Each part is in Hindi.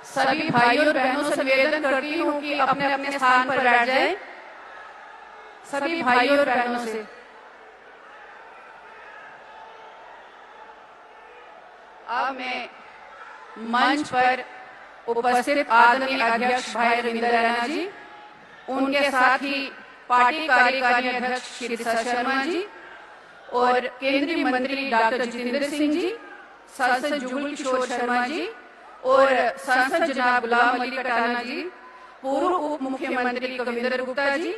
सभी भाइयों और बहनों से निवेदन करती हूँ कि अपने अपने स्थान पर बैठ जाएं। सभी भाइयों और बहनों से अब मैं मंच पर उपस्थित आदरणीय अध्यक्ष भाई रविंद्र रैना जी, उनके साथ ही पार्टी कार्यकारी अध्यक्ष श्री सर शर्मा जी और केंद्रीय मंत्री डॉक्टर जितेंद्र सिंह जी, सांसद जुगल किशोर शर्मा जी और सांसद जनाब गुलाम अली कटाना जी, पूर्व उप मुख्यमंत्री कविंद्र गुप्ता जी,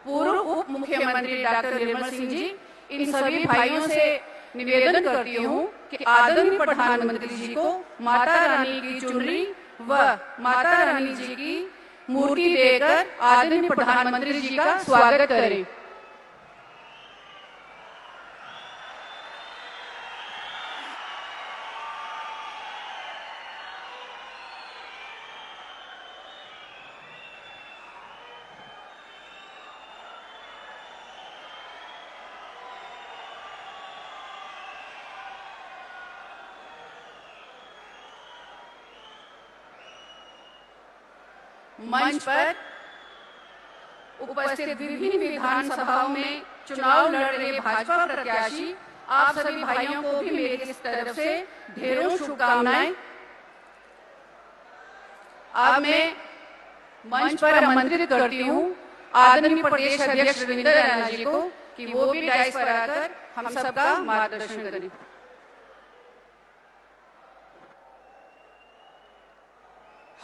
पूर्व उप मुख्यमंत्री डॉक्टर निर्मल सिंह जी, इन सभी भाइयों से निवेदन करती हूँ कि आदरणीय प्रधानमंत्री जी को माता रानी की चुनरी व माता रानी जी की मूर्ति देकर आदरणीय प्रधानमंत्री जी का स्वागत करें। मंच पर उपस्थित विभिन्न विधानसभाओं में चुनाव लड़ रहे भाजपा प्रत्याशी आप सभी भाइयों को भी मेरी तरफ से ढेरों शुभकामनाएं। अब मैं मंच पर आमंत्रित करती हूँ आदरणीय प्रदेश अध्यक्ष रविंद्र रैना जी को कि वो भी डायस पर आकर हम सबका मार्गदर्शन करें।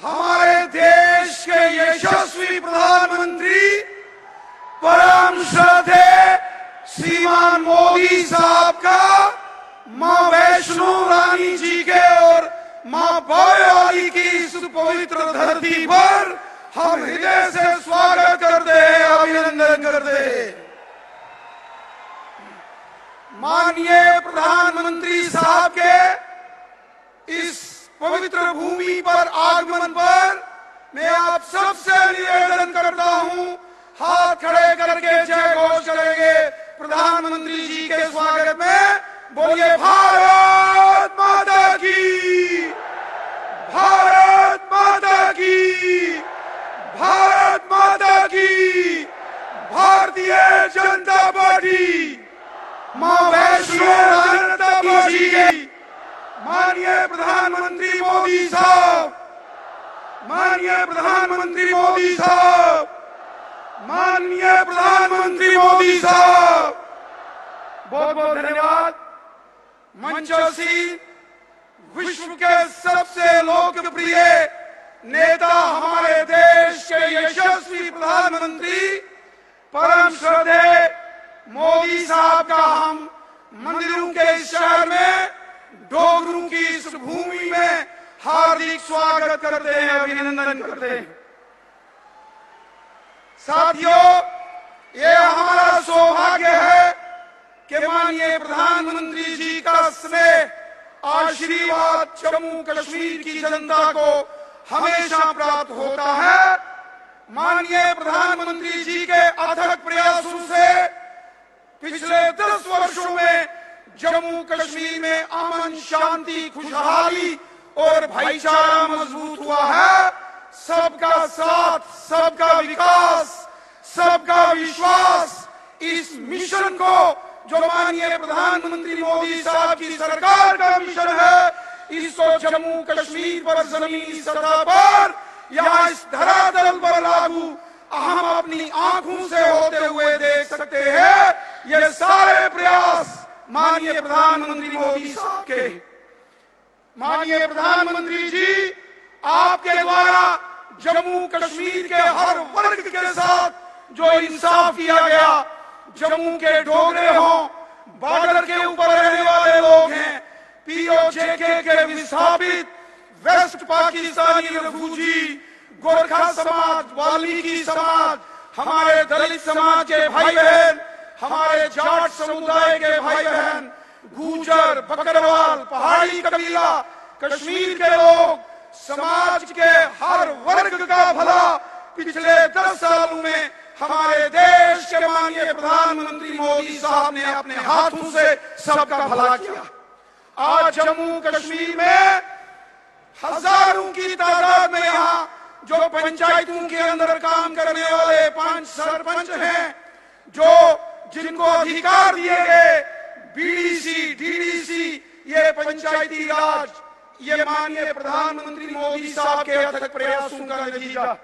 हमारे देश के यशस्वी प्रधानमंत्री परम श्रद्धेय श्रीमान मोदी साहब का मां वैष्णो रानी जी के और मां भवानी की इस पवित्र धरती पर हम हृदय से स्वागत करते हैं, अभिनंदन करते हैं। माननीय प्रधानमंत्री साहब के इस पवित्र भूमि पर आगमन पर मैं आप सबसे निवेदन करता हूं, हाथ खड़े करके जय घोष करेंगे प्रधानमंत्री जी के स्वागत में। बोलिए भारत माता की, भारत माता की, भारत माता की। भारतीय जनता पार्टी मां वैष्णो रानी जी की, माननीय प्रधानमंत्री मोदी साहब, माननीय प्रधानमंत्री मोदी साहब, माननीय प्रधानमंत्री मोदी साहब, बहुत बहुत धन्यवाद। मंचोसी विश्व के सबसे लोकप्रिय नेता हमारे देश के यशस्वी प्रधानमंत्री परम श्रद्धेय मोदी साहब का हम मंदिरों के इस शहर में, डोगरों की इस भूमि में हार्दिक स्वागत करते हैं, अभिनंदन करते हैं। साथियों, ये हमारा सौभाग्य है कि माननीय प्रधानमंत्री जी का स्नेह आशीर्वाद जम्मू कश्मीर की जनता को हमेशा प्राप्त होता है। माननीय प्रधानमंत्री जी के अथक प्रयासों से पिछले 10 वर्षों में जम्मू कश्मीर में अमन, शांति, खुशहाली और भाईचारा मजबूत हुआ है। सबका साथ, सबका विकास, सबका विश्वास, इस मिशन को जो माननीय प्रधानमंत्री मोदी साहब की सरकार का मिशन है, इसको जम्मू कश्मीर पर जमीनी सतह पर या इस धरातल पर लागू हम अपनी आंखों से होते हुए देख सकते हैं। ये सारे प्रयास माननीय प्रधानमंत्री मोदी साहब के। माननीय प्रधानमंत्री जी, आपके द्वारा जम्मू कश्मीर के हर वर्ग के साथ जो इंसाफ किया गया, जम्मू के डोगरे हों, बॉर्डर के ऊपर रहने वाले लोग हैं, पीओजेके के विस्थापित, वेस्ट पाकिस्तानी रिफ्यूजी, गोरखा समाज, वाल्मीकि समाज, हमारे दलित समाज के भाई बहन, हमारे जाट समुदाय के भाई बहन, गुर्जर, बकरवाल, पहाड़ी कबीला, कश्मीर के लोग, समाज के हर वर्ग का भला पिछले 10 सालों में हमारे देश के माननीय प्रधानमंत्री मोदी साहब ने अपने हाथों से सबका भला किया। आज जम्मू कश्मीर में हजारों की तादाद यहाँ जो पंचायतों के अंदर काम करने वाले 5 सरपंच हैं, जो जिनको अधिकार दिए गए बीडीसी, डीडीसी, ये पंचायती राज, ये माननीय प्रधानमंत्री मोदी साहब के अथक प्रयासों का नतीजा।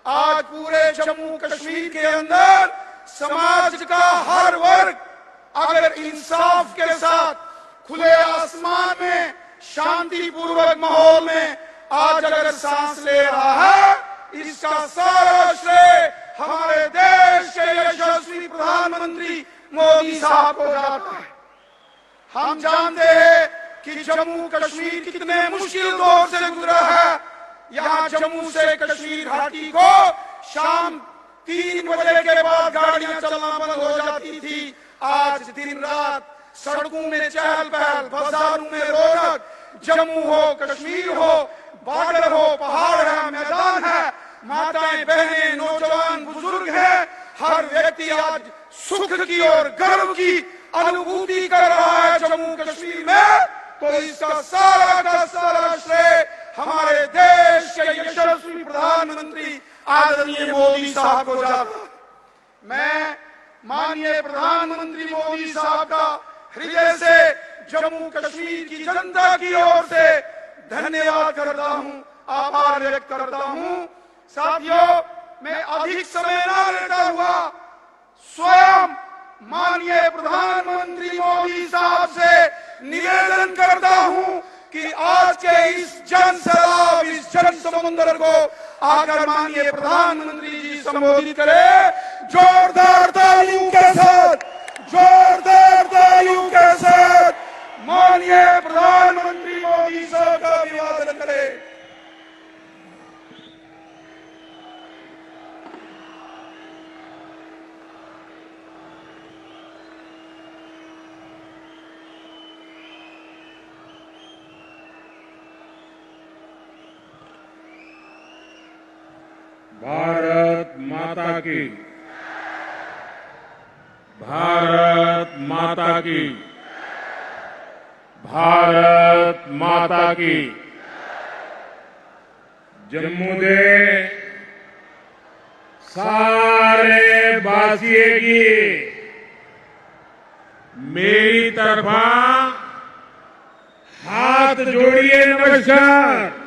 आज पूरे जम्मू कश्मीर के अंदर समाज का हर वर्ग अगर इंसाफ के साथ खुले आसमान में शांतिपूर्वक माहौल में आज अगर सांस ले रहा है, इसका सारा श्रेय हमारे देश के यशस्वी प्रधानमंत्री मोदी साहब को जाता है। हम जानते हैं कि जम्मू कश्मीर कितने मुश्किल दौर से गुजरा है। यहाँ जम्मू से कश्मीर घाटी को शाम 3 बजे के बाद गाड़ियां चलना बंद हो जाती थी। आज दिन रात सड़कों में चहल पहल, बाजारों में रौनक, जम्मू हो, कश्मीर हो, बॉर्डर हो, पहाड़ है, मैदान है, माताएं, बहनें, नौजवान, बुजुर्ग हैं, हर व्यक्ति आज सुख की और गर्व की अनुभूति कर रहा है जम्मू कश्मीर में। तो इसका सारा का सारा श्रेय हमारे देश के यशस्वी प्रधानमंत्री आदरणीय मोदी साहब को जाता है। मैं माननीय प्रधानमंत्री मोदी साहब का हृदय से जम्मू कश्मीर की जनता की ओर से धन्यवाद करता हूं, आभार व्यक्त करता हूं। साथियों, मैं अधिक समय न लेता हुआ स्वयं माननीय प्रधानमंत्री मोदी साहब से निवेदन करता हूं कि आज के इस जन सैलाब, इस जन समुद्र को आकर माननीय प्रधानमंत्री जी संबोधित करें। जोरदार तालियों के साथ, जोरदार तालियों के साथ माननीय प्रधानमंत्री मोदी साहब का अभिवादन करें। भारत माता की, भारत माता की, भारत माता की। जम्मू दे सारे वासियों की मेरी तरफा हाथ जोड़िए नमस्कार।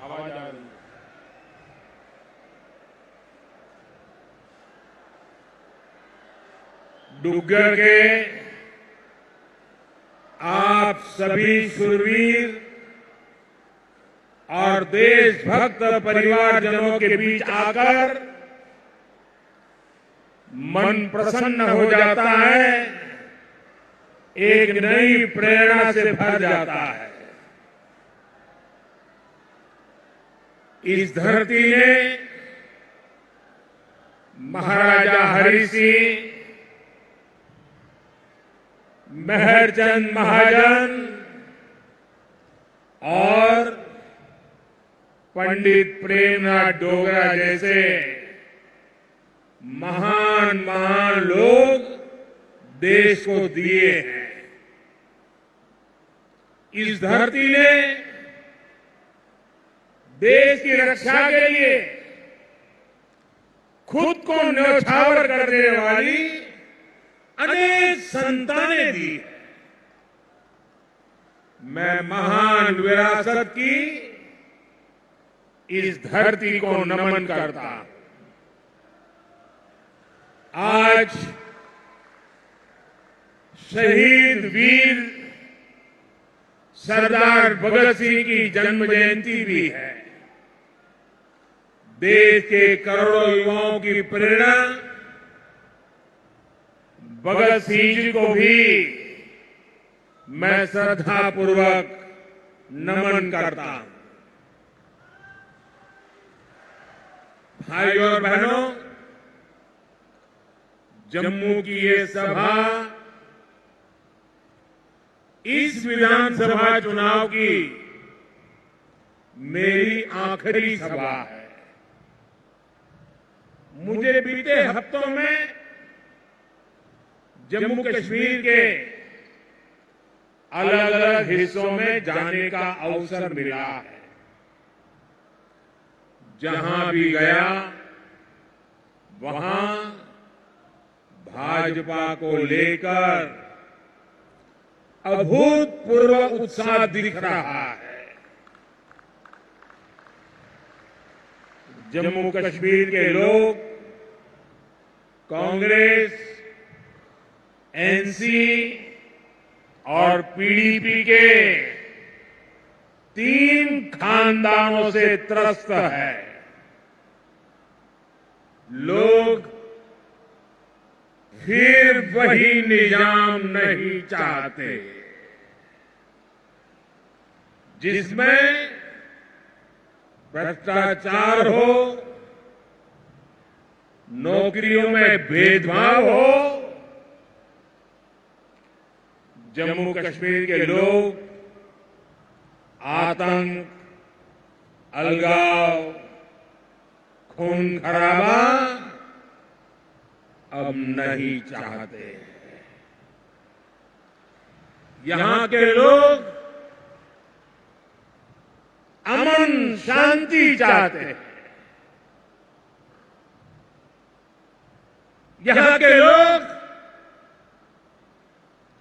आवाज आ रही है। डुग्गर के आप सभी शूरवीर और देशभक्त परिवारजनों के बीच आकर मन प्रसन्न हो जाता है, एक नई प्रेरणा से भर जाता है। इस धरती ने महाराजा हरि सिंह, मेहरचंद महाजन और पंडित प्रेमनाथ डोगरा जैसे महान महान लोग देश को दिए हैं। इस धरती ने देश की रक्षा के लिए खुद को न्यौछावर कर देने वाली अनेक संतानें दी है। मैं महान विरासत की इस धरती को नमन करता हूं। आज शहीद वीर सरदार भगत सिंह की जन्म जयंती भी है। देश के करोड़ों युवाओं की प्रेरणा भगत सिंह जी को भी मैं श्रद्धापूर्वक नमन करता हूं। भाइयों और बहनों, जम्मू की ये सभा इस विधानसभा चुनाव की मेरी आखिरी सभा है। मुझे बीते हफ्तों में जम्मू कश्मीर के अलग अलग हिस्सों में जाने का अवसर मिला है। जहां भी गया वहां भाजपा को लेकर अभूतपूर्व उत्साह दिख रहा है। जम्मू कश्मीर के लोग कांग्रेस, एनसी और पीडीपी के 3 खानदानों से त्रस्त है। लोग फिर वही निजाम नहीं चाहते जिसमें भ्रष्टाचार हो, नौकरियों में भेदभाव हो। जम्मू कश्मीर के लोग आतंक, अलगाव, खून खराबा अब नहीं चाहते। यहां के लोग अमन शांति चाहते हैं। यहां के लोग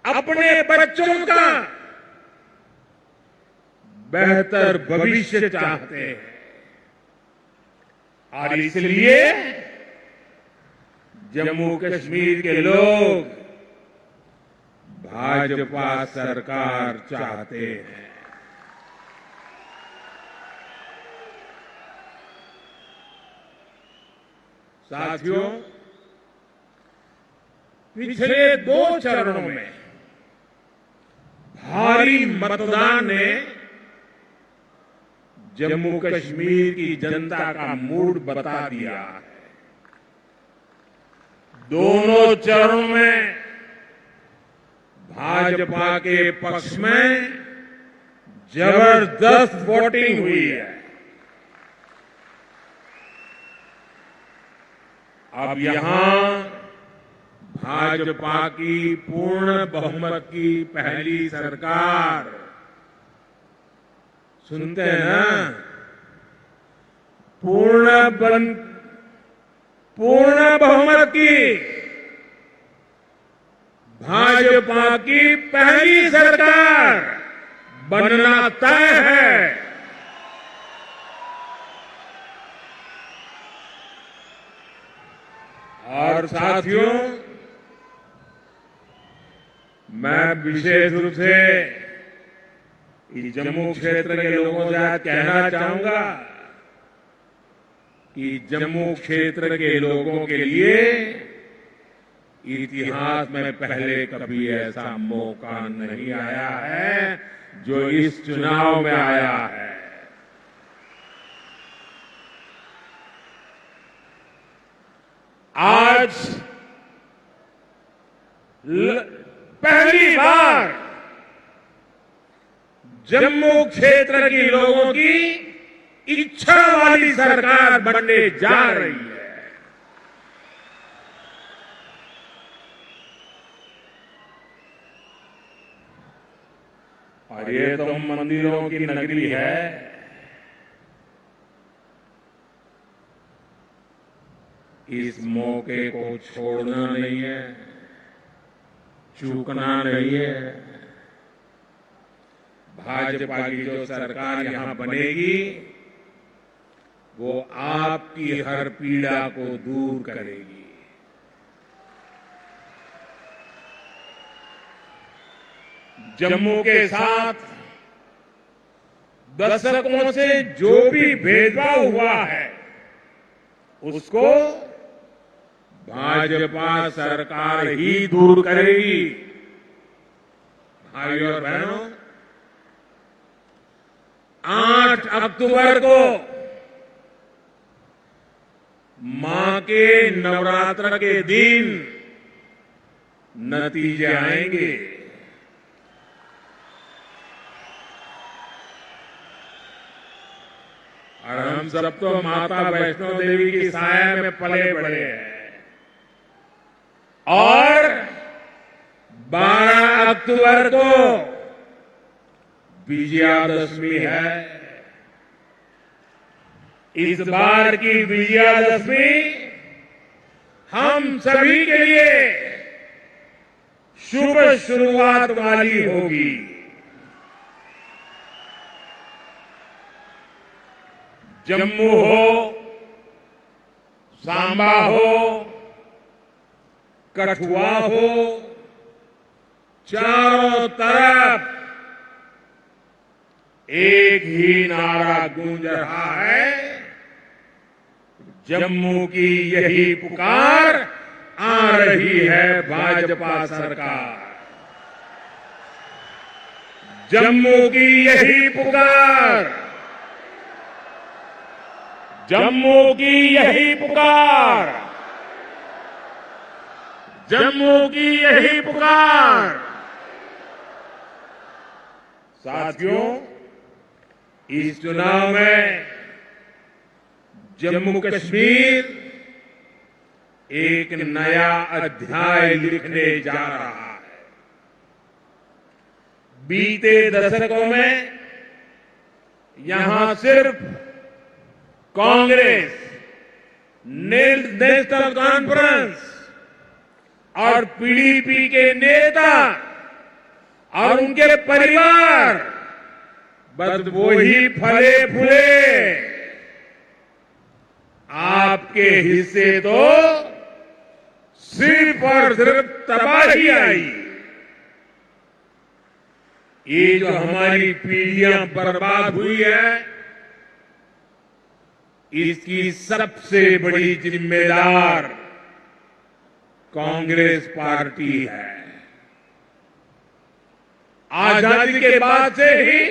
अपने बच्चों का बेहतर भविष्य चाहते हैं और इसलिए जम्मू कश्मीर के लोग भाजपा सरकार चाहते हैं। साथियों, पिछले 2 चरणों में भारी मतदान ने जम्मू कश्मीर की जनता का मूड बता दिया है। दोनों चरणों में भाजपा के पक्ष में जबरदस्त वोटिंग हुई है। अब यहां भाजपा की पूर्ण बहुमत की पहली सरकार, सुनते हैं ना, पूर्ण बहुमत की भाजपा की पहली सरकार बनना तय है। और साथियों, मैं विशेष रूप से जम्मू क्षेत्र के लोगों से आज कहना चाहूंगा कि जम्मू क्षेत्र के लोगों के लिए इतिहास में पहले कभी ऐसा मौका नहीं आया है जो इस चुनाव में आया है। आज पहली बार जम्मू क्षेत्र के लोगों की इच्छा वाली सरकार बनने जा रही है। और ये तो मंदिरों की नगरी है। इस मौके को छोड़ना नहीं है, चूकना नहीं है। भाजपा की जो सरकार यहां बनेगी वो आपकी हर पीड़ा को दूर करेगी। जम्मू के साथ दशकों से जो भी भेदभाव हुआ है उसको भाजपा सरकार ही दूर करेगी। भाइयों और बहनों, 8 अक्टूबर को मां के नवरात्र के दिन नतीजे आएंगे। और हम सब तो माता वैष्णो देवी की साया में पले बड़े हैं। और 12 अक्टूबर को विजयादशमी है। इस बार की विजयादशमी हम सभी के लिए शुभ शुरुआत वाली होगी। जम्मू हो, सांबा हो, कठुआ हो, चारों तरफ एक ही नारा गूंज रहा है, जम्मू की यही पुकार, आ रही है भाजपा सरकार। जम्मू की यही पुकार, जम्मू की यही पुकार, जम्मू की यही पुकार। साथियों, इस चुनाव में जम्मू कश्मीर एक नया अध्याय लिखने जा रहा है। बीते दशकों में यहां सिर्फ कांग्रेस, नेशनल कॉन्फ्रेंस और पीडीपी के नेता और उनके परिवार बस वो ही फले फूले। आपके हिस्से तो सिर्फ और सिर्फ तबाही आई। ये जो हमारी पीढ़ियां बर्बाद हुई है, इसकी सबसे बड़ी जिम्मेदार कांग्रेस पार्टी है। आजादी के बाद से ही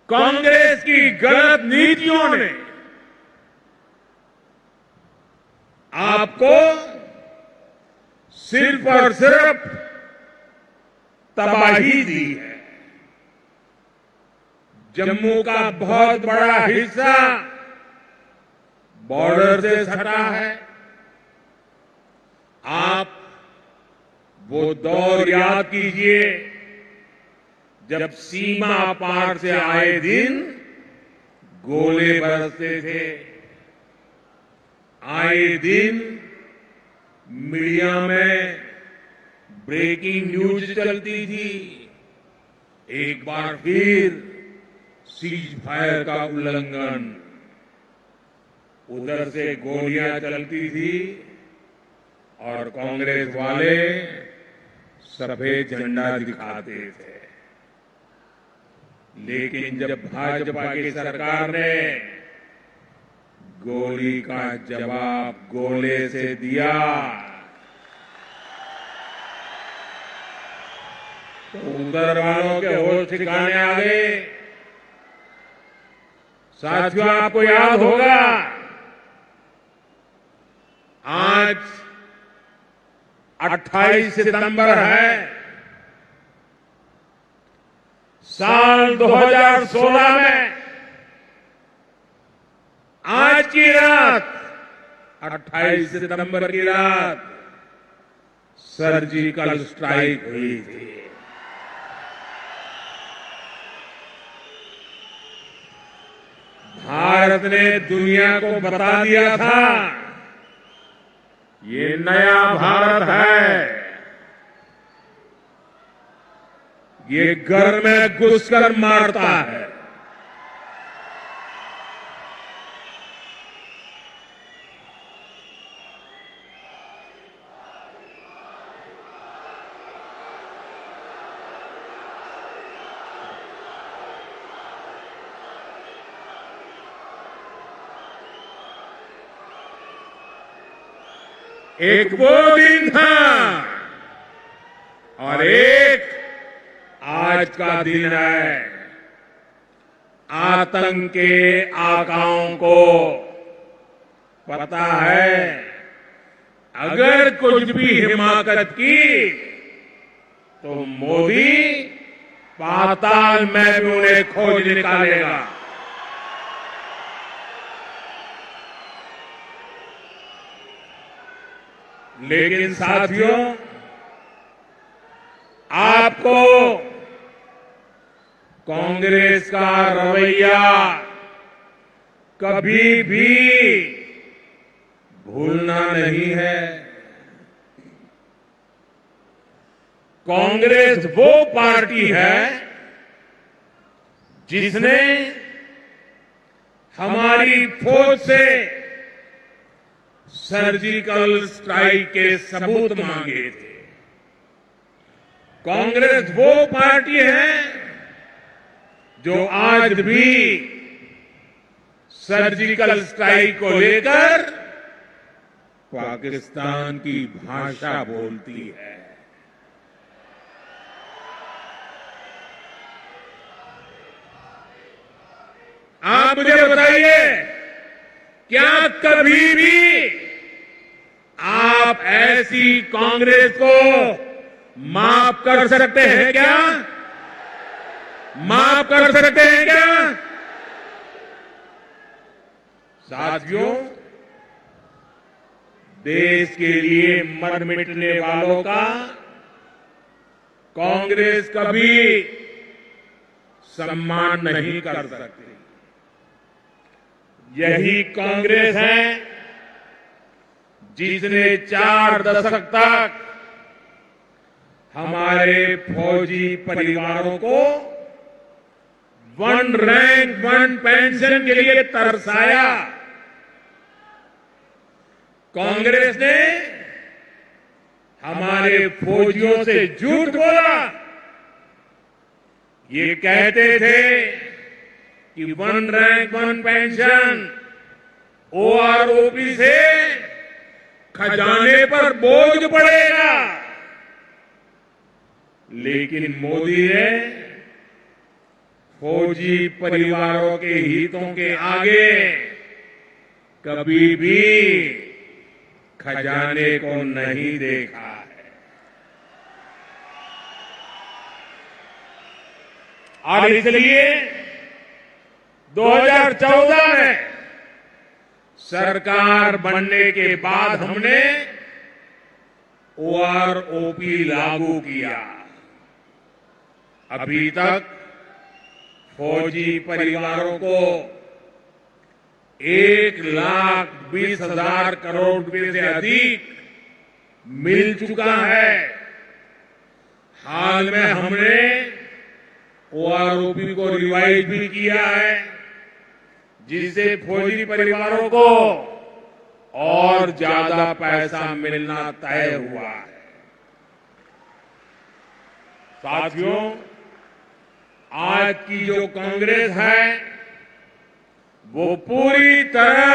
कांग्रेस की गलत नीतियों ने आपको सिर्फ और सिर्फ तबाही दी है। जम्मू का बहुत बड़ा हिस्सा बॉर्डर से सटा है। आप वो दौर याद कीजिए जब सीमा पार से आए दिन गोले बरसते थे। आए दिन मीडिया में ब्रेकिंग न्यूज चलती थी। एक बार फिर सीज फायर का उल्लंघन, उधर से गोलियां चलती थी और कांग्रेस वाले सफेद झंडा दिखाते थे। लेकिन जब भाजपा की सरकार ने गोली का जवाब गोले से दिया तो उधर वालों के होश ठिकाने आ गए। साथियों, आपको याद होगा आज 28 सितंबर है। साल 2016 में आज की रात 28 सितंबर की रात सर्जिकल स्ट्राइक हुई थी। भारत ने दुनिया को बता दिया था ये नया भारत है। ये घर में घुसकर मारता है। एक वो दिन था और एक आज का दिन है। आतंक के आकाओं को पता है अगर कुछ भी हिमाकत की तो मोदी पाताल में भी उन्हें खोज निकालेगा। लेकिन साथियों, आपको कांग्रेस का रवैया कभी भी भूलना नहीं है। कांग्रेस वो पार्टी है जिसने हमारी फौज से सर्जिकल स्ट्राइक के सबूत मांगे थे। कांग्रेस वो पार्टी है जो आज भी सर्जिकल स्ट्राइक को लेकर पाकिस्तान की भाषा बोलती है। आप मुझे बताइए, क्या कभी भी आप ऐसी कांग्रेस को माफ कर सकते हैं क्या? माफ कर सकते हैं क्या? साथियों, देश के लिए मर मिटने वालों का कांग्रेस कभी सम्मान नहीं कर सकती। यही कांग्रेस है जिसने 4 दशक तक हमारे फौजी परिवारों को 1 रैंक 1 पेंशन के लिए तरसाया। कांग्रेस ने हमारे फौजियों से झूठ बोला। ये कहते थे कि 1 रैंक 1 पेंशन ओआरओपी से खजाने पर बोझ पड़ेगा, लेकिन मोदी ने फौजी परिवारों के हितों के आगे कभी भी खजाने को नहीं देखा है। और इसलिए 2014 में सरकार बनने के बाद हमने ओआरओपी लागू किया। अभी तक फौजी परिवारों को 1,20,000 करोड़ रुपए से अधिक मिल चुका है। हाल में हमने ओआरओपी को रिवाइज भी किया है, जिससे फौजी परिवारों को और ज्यादा पैसा मिलना तय हुआ है। साथियों, आज की जो कांग्रेस है वो पूरी तरह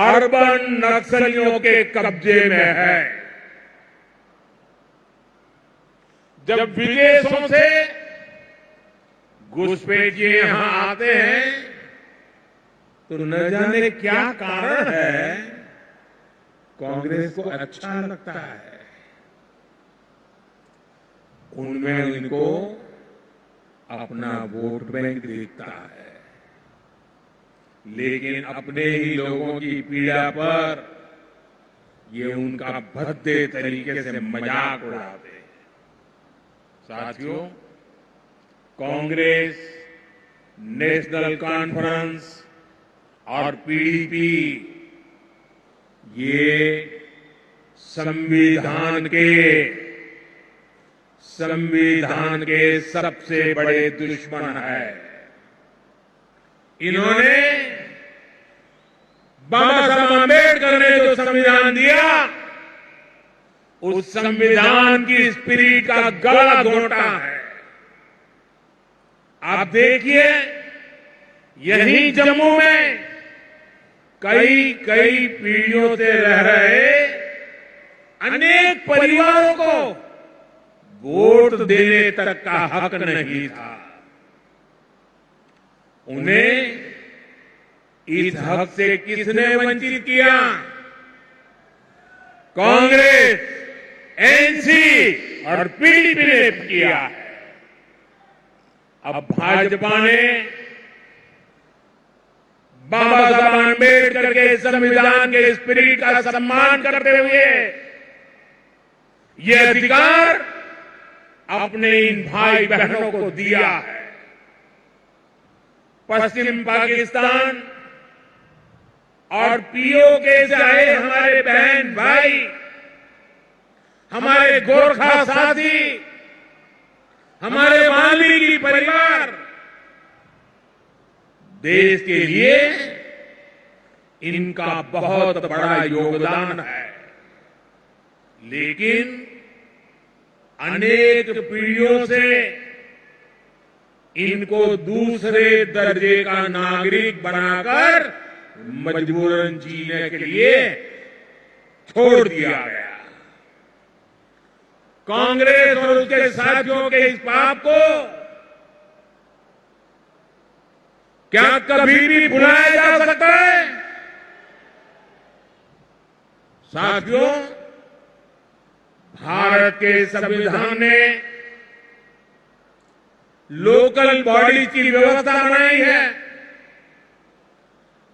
अर्बन नक्सलियों के कब्जे में है। जब विदेशों से घुसपैठिए यहां आते हैं तो न जाने क्या कारण है, कांग्रेस को अच्छा लगता है। उनमें इनको अपना वोट बैंक दिखता है, लेकिन अपने ही लोगों की पीड़ा पर ये उनका भद्दे तरीके से मजाक उड़ाते हैं। साथियों, कांग्रेस, नेशनल कॉन्फ्रेंस और पीडीपी ये संविधान के सबसे बड़े दुश्मन है। इन्होंने बाबा साहब अम्बेडकर ने जो संविधान दिया, उस संविधान की स्पिरिट का गला घोंटा है। आप देखिए, यही जम्मू में कई पीढ़ियों से रह रहे अनेक परिवारों को वोट देने तक का हक नहीं था। उन्हें इस हक से किसने वंचित किया? कांग्रेस, एनसी और पीडीपी ने किया है। अब भाजपा ने बाबा साहब आम्बेडकर के संविधान के स्पिरिट का सम्मान करते हुए ये अधिकार अपने इन भाई बहनों को दिया है। पश्चिम पाकिस्तान और पीओके से आए हमारे बहन भाई, हमारे गोरखा साथी, हमारे वाल्मीकि परिवार देश के लिए इनका बहुत बड़ा योगदान है। लेकिन अनेक पीढ़ियों से इनको दूसरे दर्जे का नागरिक बनाकर मजबूरन जीने के लिए छोड़ दिया गया। कांग्रेस और उसके साथियों के इस पाप को क्या कभी भी भुलाया जा सकता है? साथियों, भारत के संविधान ने लोकल बॉडीज की व्यवस्था बनाई है,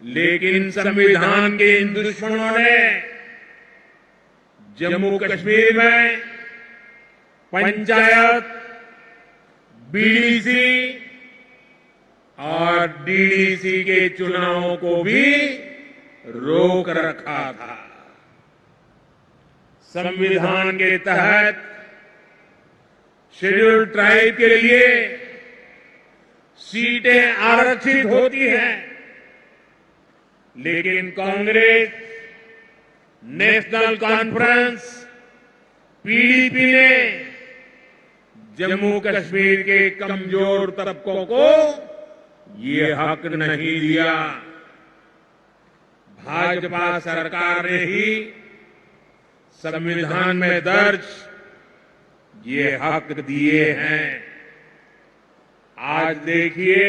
लेकिन संविधान के इन दुश्मनों ने जम्मू कश्मीर में पंचायत, बीडीसी और डीडीसी के चुनावों को भी रोक रखा था। संविधान के तहत शेड्यूल्ड ट्राइब के लिए सीटें आरक्षित होती हैं, लेकिन कांग्रेस, नेशनल कॉन्फ्रेंस, पीडीपी ने जम्मू कश्मीर के कमजोर तबकों को ये हक नहीं दिया। भाजपा सरकार ने ही संविधान में दर्ज ये हक दिए हैं। आज देखिए,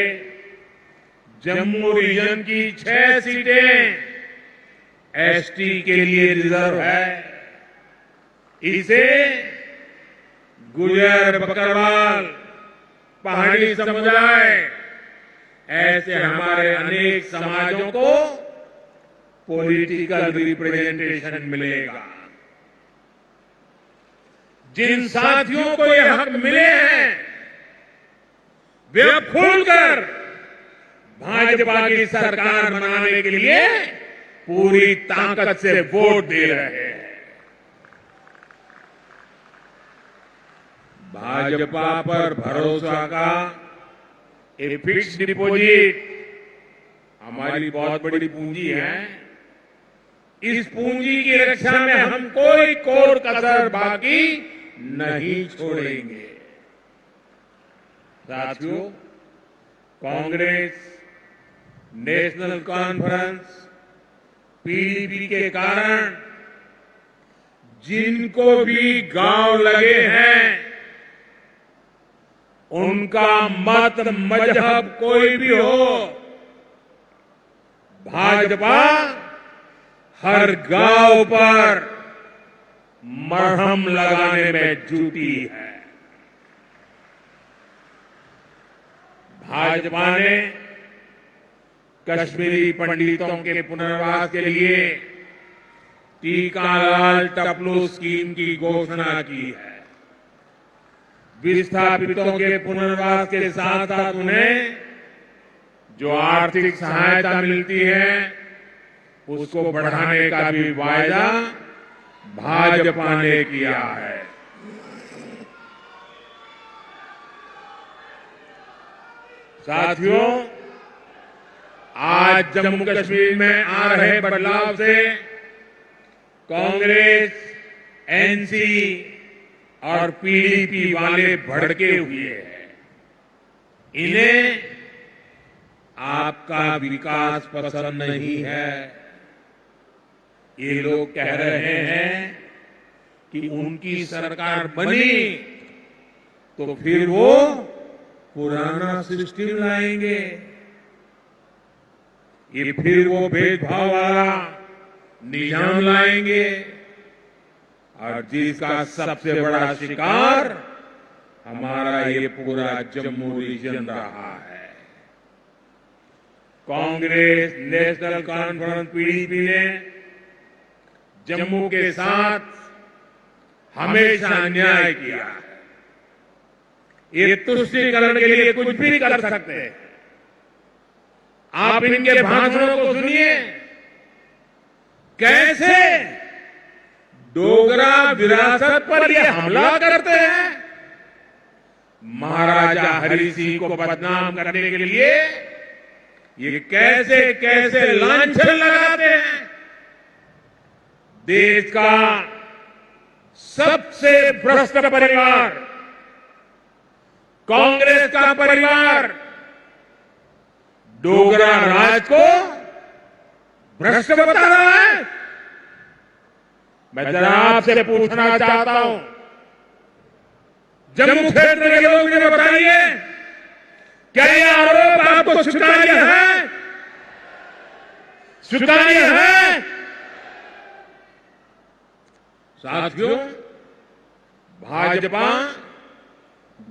जम्मू रीजन की 6 सीटें एसटी के लिए रिजर्व है। इसे गुर्जर, बकरवाल, पहाड़ी समुदाय, ऐसे हमारे अनेक समाजों को पॉलिटिकल रिप्रेजेंटेशन मिलेगा। जिन साथियों को ये हक मिले हैं, वे अब खुलकर भाजपा की सरकार बनाने के लिए पूरी ताकत से वोट दे रहे हैं। भाजपा पर भरोसा का ये फिक्स्ड डिपॉजिट हमारी बहुत बड़ी पूंजी है। इस पूंजी की रक्षा में हम कोई कोर कसर बाकी नहीं छोड़ेंगे। साथियों, कांग्रेस, नेशनल कॉन्फ्रेंस, पीडीपी के कारण जिनको भी गांव लगे हैं, उनका मत, मजहब कोई भी हो, भाजपा हर गांव पर मरहम लगाने में जुटी है। भाजपा ने कश्मीरी पंडितों के पुनर्वास के लिए टीकालाल टपलू स्कीम की घोषणा की है। विस्थापितों के पुनर्वास के साथ साथ उन्हें जो आर्थिक सहायता मिलती है, उसको बढ़ाने का भी वायदा भाजपा ने किया है। साथियों, आज जम्मू कश्मीर में आ रहे बदलाव से कांग्रेस, एनसी और पीडीपी वाले भड़के हुए हैं। इन्हें आपका विकास पसंद नहीं है। ये लोग कह रहे हैं कि उनकी सरकार बनी तो फिर वो पुराना सिस्टम लाएंगे। ये फिर वो भेदभाव वाला निजाम लाएंगे, और जिसका सबसे बड़ा शिकार हमारा ये पूरा जम्मू रीजन रहा है। कांग्रेस नेशनल कॉन्फ्रेंस पीडीपी ने जम्मू के साथ हमेशा अन्याय किया है। ये तुष्टीकरण के लिए कुछ भी कर सकते हैं। आप इनके भाषणों को सुनिए, कैसे डोगरा विरासत पर ये हमला करते हैं। महाराजा हरि सिंह को बदनाम करने के लिए ये कैसे कैसे लांछन लगाते हैं। देश का सबसे भ्रष्ट परिवार कांग्रेस का परिवार डोगरा राज को भ्रष्ट बता रहा है। मैं जरा आपसे पूछना चाहता हूं, जम्मू क्षेत्र के लोग मुझे बताइए, क्या ये आरोप आपको स्वीकार्य है? स्वीकार्य है? साथियों, भाजपा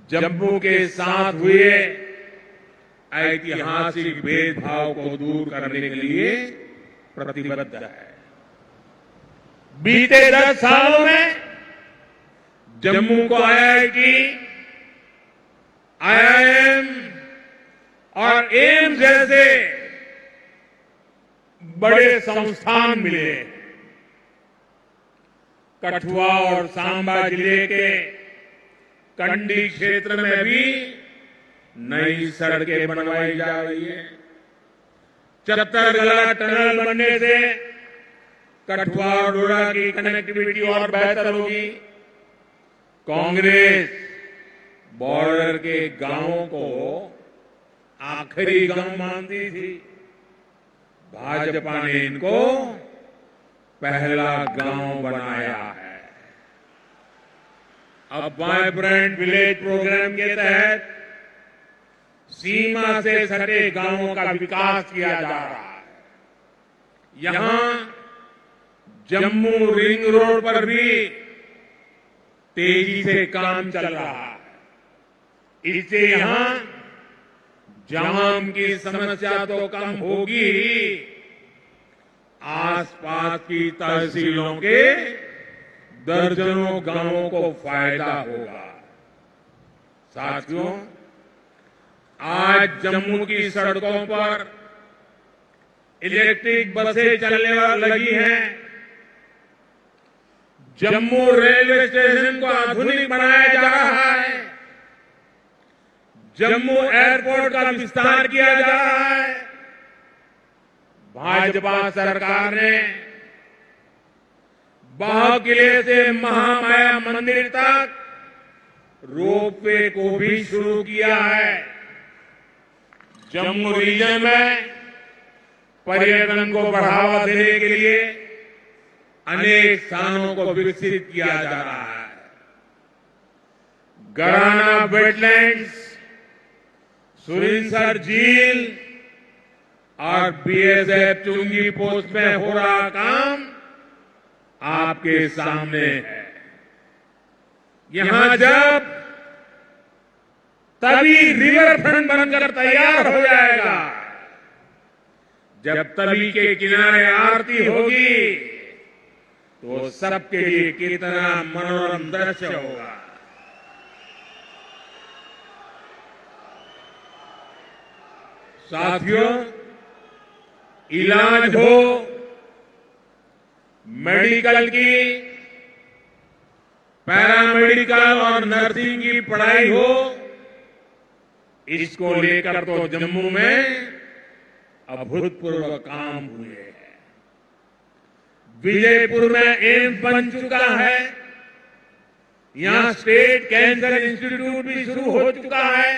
जम्मू के साथ हुए ऐतिहासिक भेदभाव को दूर करने के लिए प्रतिबद्ध है। बीते 10 सालों में जम्मू को आईआईटी, आईआईएम और एम्स जैसे बड़े संस्थान मिले। कठुआ और सांबा जिले के कंडी क्षेत्र में भी नई सड़कें बनवाई जा रही है। चत्तरगला टनल बनने से कठुआ और डोडा की कनेक्टिविटी और बेहतर होगी। कांग्रेस बॉर्डर के गांवों को आखिरी गांव मानती थी। भाजपा ने इनको पहला गांव बनाया है। अब वाइब्रेंट विलेज प्रोग्राम के तहत सीमा से सटे गांवों का विकास किया जा रहा है। यहां जम्मू रिंग रोड पर भी तेजी से काम चल रहा है। इससे यहां जाम की समस्या तो कम होगी ही, आसपास की तहसीलों के दर्जनों गांवों को फायदा होगा। साथियों, आज जम्मू की सड़कों पर इलेक्ट्रिक बसें चलने लगी हैं। जम्मू रेलवे स्टेशन को आधुनिक बनाया जा रहा है। जम्मू एयरपोर्ट का विस्तार किया जा रहा है। भाजपा सरकार ने बाह किले से महामाया मंदिर तक रोपवे को भी शुरू किया है। जम्मू रीजन में पर्यटन को बढ़ावा देने के लिए अनेक स्थानों को विकसित किया जा रहा है। गराना वेटलैंड्स, सुरिनसर झील और बीएसएफ चुंगी पोस्ट में हो रहा काम आपके सामने है। यहां जब तभी रिवर फ्रंट बनकर तैयार हो जाएगा, जब तवी के किनारे आरती होगी, तो सबके लिए कितना मनोरम दृश्य होगा। साथियों, इलाज हो, मेडिकल की, पैरामेडिकल और नर्सिंग की पढ़ाई हो, इसको लेकर तो जम्मू में अभूतपूर्व काम हुए हैं। विजयपुर में एम्स बन चुका है। यहां स्टेट कैंसर इंस्टीट्यूट भी शुरू हो चुका है।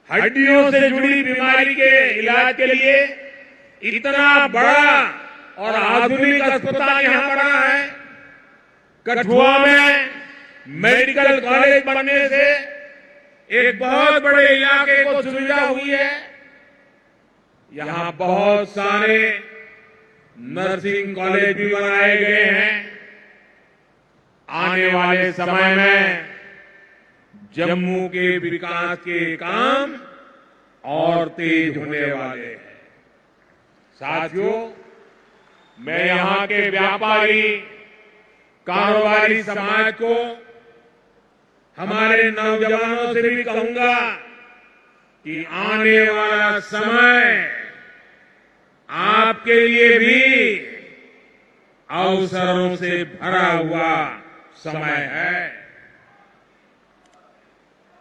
हड्डियों से जुड़ी बीमारी के इलाज के लिए इतना बड़ा और आधुनिक अस्पताल यहां बना है। कठुआ में मेडिकल कॉलेज बनने से एक बहुत बड़े इलाके को सुविधा हुई है। यहां बहुत सारे नर्सिंग कॉलेज भी बनाए गए हैं। आने वाले समय में जम्मू के विकास के काम और तेज होने वाले हैं। साथियों, मैं यहां के व्यापारी कारोबारी समाज को, हमारे नौजवानों से भी कहूंगा कि आने वाला समय आपके लिए भी अवसरों से भरा हुआ समय है।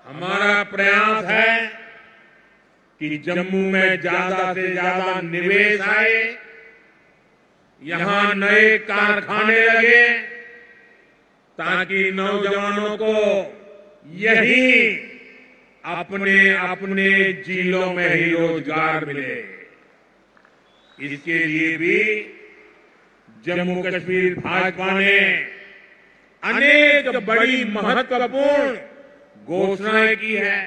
हमारा प्रयास है कि जम्मू में ज्यादा से ज्यादा निवेश आए, यहां नए कारखाने लगे, ताकि नौजवानों को यही अपने अपने जिलों में ही रोजगार मिले। इसके लिए भी जम्मू कश्मीर भाजपा ने अनेक बड़ी महत्वपूर्ण घोषणाएं की है।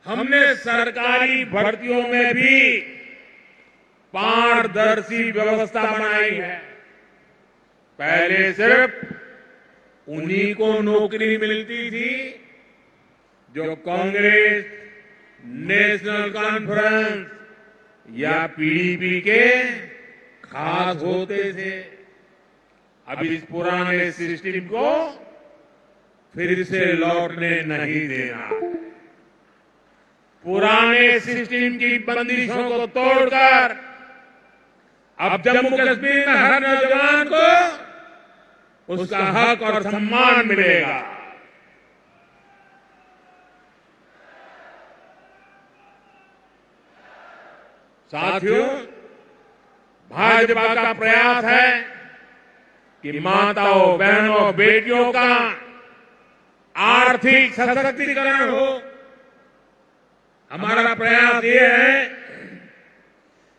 हमने सरकारी भर्तियों में भी पारदर्शी व्यवस्था बनाई है। पहले सिर्फ उन्हीं को नौकरी मिलती थी जो कांग्रेस, नेशनल कॉन्फ्रेंस या पीडीपी के खास होते थे। अब इस पुराने सिस्टम को फिर से लौटने नहीं देना। पुराने सिस्टम की बंदिशों को तोड़कर अब जम्मू कश्मीर में हर नौजवान को उसका हक और सम्मान मिलेगा। साथियों, भाजपा का प्रयास है कि माताओं, बहनों, बेटियों का आर्थिक सशक्तिकरण हो। हमारा प्रयास ये है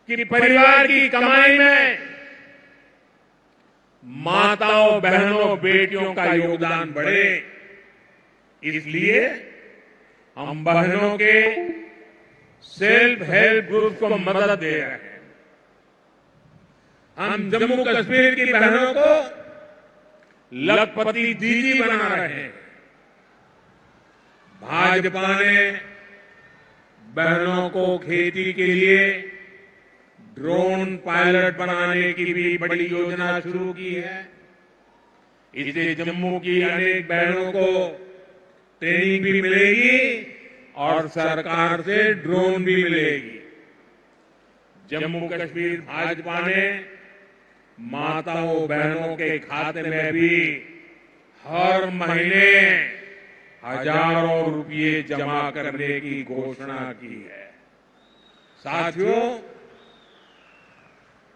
कि परिवार की कमाई में माताओं, बहनों, बेटियों का योगदान बढ़े। इसलिए हम बहनों के सेल्फ हेल्प ग्रुप को मदद दे रहे हैं। हम जम्मू कश्मीर की बहनों को लखपति दीदी बना रहे हैं। भाजपा ने बहनों को खेती के लिए ड्रोन पायलट बनाने की भी बड़ी योजना शुरू की है। इससे जम्मू की अनेक बहनों को ट्रेनिंग भी मिलेगी और सरकार से ड्रोन भी मिलेगी। जम्मू कश्मीर भाजपा ने माताओं, बहनों के खाते में भी हर महीने हजारों रुपये जमा करने की घोषणा की है। साथियों,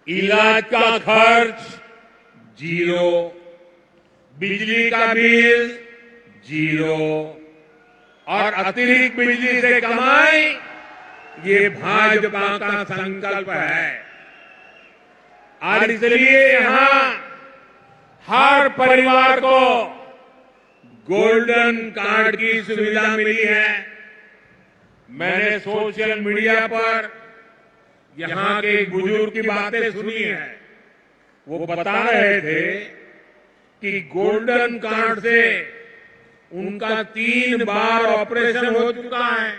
इलाज का खर्च जीरो, बिजली का बिल जीरो और अतिरिक्त बिजली से कमाई, ये भाजपा का संकल्प है। और इसलिए यहां हर परिवार को गोल्डन कार्ड की सुविधा मिली है। मैंने सोशल मीडिया पर यहां के एक बुजुर्ग की बातें सुनी है। वो बता रहे थे कि गोल्डन कार्ड से उनका 3 बार ऑपरेशन हो चुका है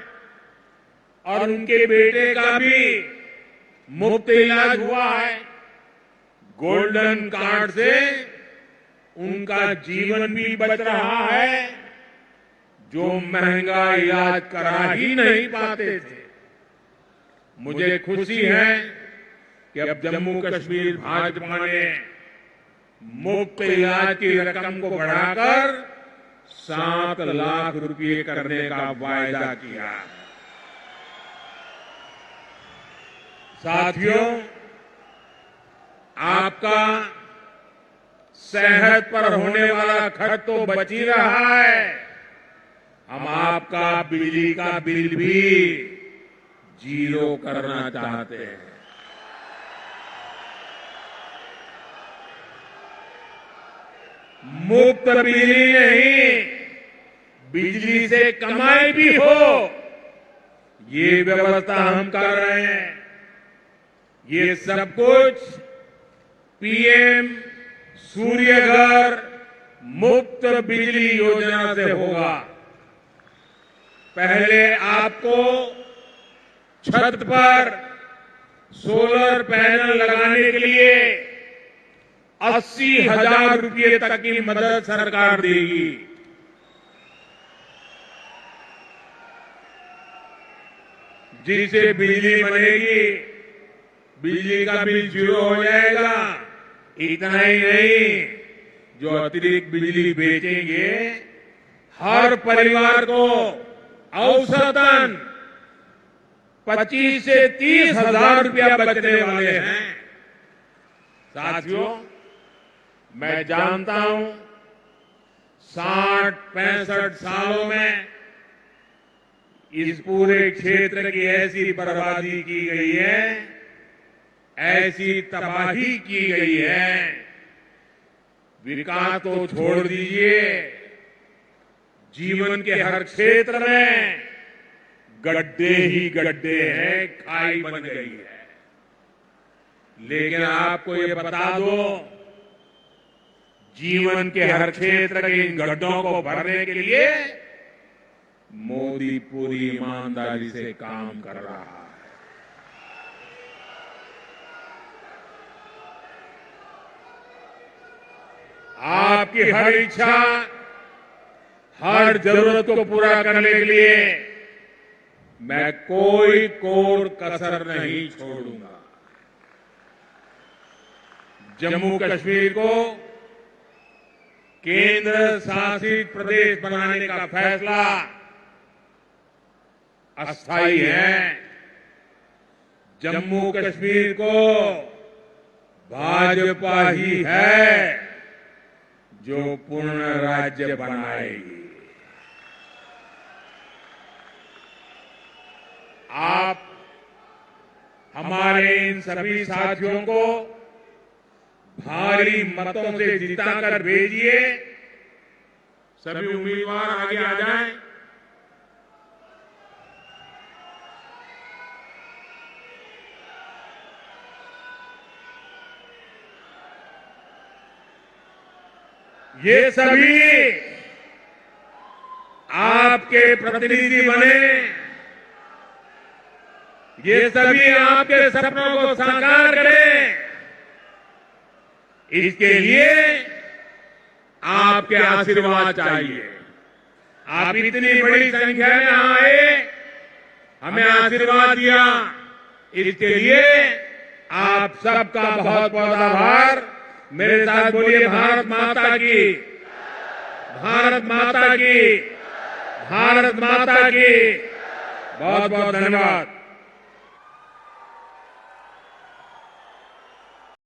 और उनके बेटे का भी मुफ्त इलाज हुआ है। गोल्डन कार्ड से उनका जीवन भी बच रहा है, जो महंगा इलाज करा ही नहीं पाते थे। मुझे खुशी है कि अब जम्मू कश्मीर भाजपा ने मुफ्त इलाज की रकम को बढ़ाकर 7 लाख रुपये करने का वायदा किया। साथियों, आपका सेहत पर होने वाला खर्च तो बच ही रहा है। हम आपका बिजली का बिल भी जीरो करना चाहते हैं। मुफ्त बिजली नहीं, बिजली से कमाई भी हो, ये व्यवस्था हम कर रहे हैं। ये सब कुछ पीएम सूर्य घर मुफ्त बिजली योजना से होगा। पहले आपको छत पर सोलर पैनल लगाने के लिए 80,000 रुपये तक की मदद सरकार देगी। जिससे बिजली बनेगी, बिजली का बिल जीरो हो जाएगा। इतना ही नहीं, जो अतिरिक्त बिजली बेचेंगे हर परिवार को औसतन 25 से 30,000 रुपया बचने वाले हैं। साथियों, मैं जानता हूं 60-65 सालों में इस पूरे क्षेत्र की ऐसी बर्बादी की गई है, ऐसी तबाही की गई है, विकास तो छोड़ दीजिए, जीवन के हर क्षेत्र में गड्ढे ही गड्ढे हैं, खाई बन गई है। लेकिन आपको ये बता दो, जीवन के हर क्षेत्र के इन गड्ढों को भरने के लिए मोदी पूरी ईमानदारी से काम कर रहा है। आपकी हर इच्छा, हर जरूरत को पूरा करने के लिए मैं कोई कोर कसर नहीं छोड़ूंगा। जम्मू कश्मीर को केंद्र शासित प्रदेश बनाने का फैसला अस्थायी है। जम्मू कश्मीर को भाजपा ही है जो पूर्ण राज्य बनाएगी। आप हमारे इन सभी साथियों को भारी मतों से जिताकर भेजिए। सभी उम्मीदवार आगे आ जाएं। ये सभी आपके प्रतिनिधि बने, ये सभी आपके सपनों को साकार करें। इसके लिए आपके आशीर्वाद चाहिए। आप इतनी बड़ी संख्या में आए, हमें आशीर्वाद दिया, इसके लिए आप सबका बहुत बहुत आभार। मेरे साथ बोलिए, भारत माता की, भारत माता की, भारत माता की। बहुत बहुत धन्यवाद।